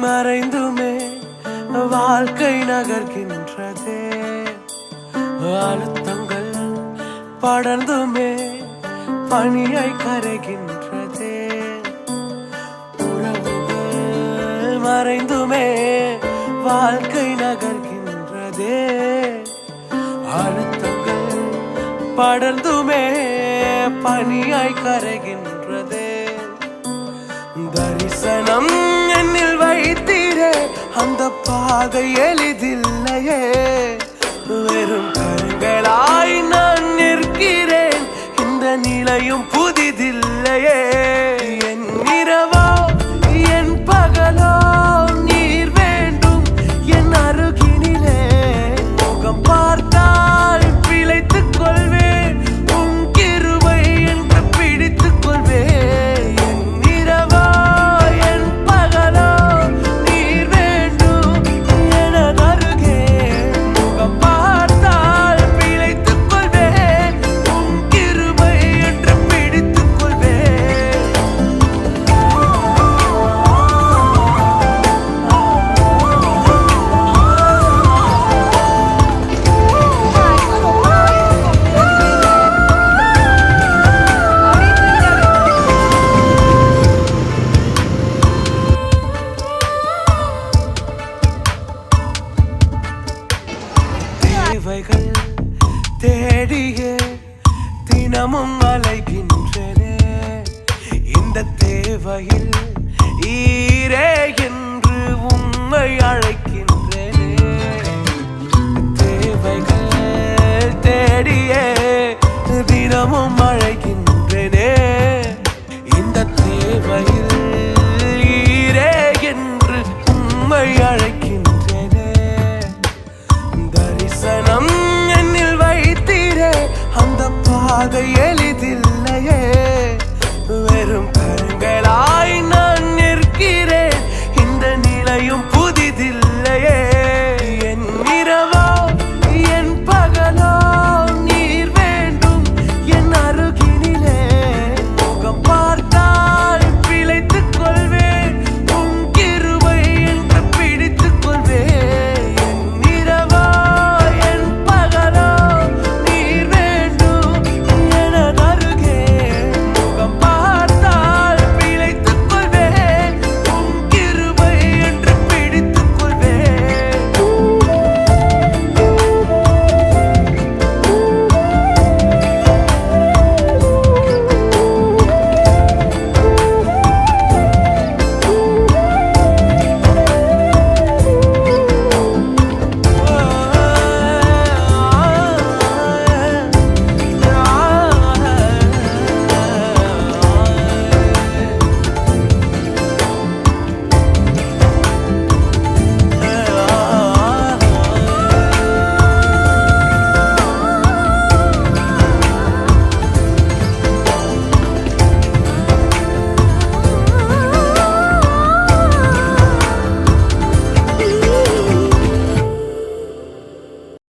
மறைந்துமே வாழ்க்கை நகர்கின்றதே. அழுத்தங்கள் படர்ந்துமே பனியை கரைகின்றதே. உறவுகள் மறைந்துமே வாழ்க்கை நகர்கின்றதே. அழுத்தங்கள் படர்ந்துமே பனியாய் கரைகின்றதே. தரிசனம் என்னில் வைத்தீரே, அந்த பாதை எளிதில்லையே. வெறும் கண்களாய் நான் நிற்கிறேன், இந்த நிலையும் புதிதில்லையே. என் இரவோ என் பகலோ நீர் வேண்டும் என் அருகினிலே. முகம் பார்த்தால் பிழைத்துக் கொள்வேன், உன் கிருபை என்று பிடித்துக் கொள்வேன். என் இரவோ என் பகலோ நீர் வேண்டும் எனது அருகே. முகம் பார்த்தால் பிழைத்துக் கொள்வேன், உன் கிருபை என்று பிடித்துக் கொள்வேன். தேவைகள் தேடியே தினமும் அலைகின்றனே. இந்த தேவையில் ஈரே என்று உம்மை அழைக்கின்றனே. தேவைகள் தேடியே தினமும்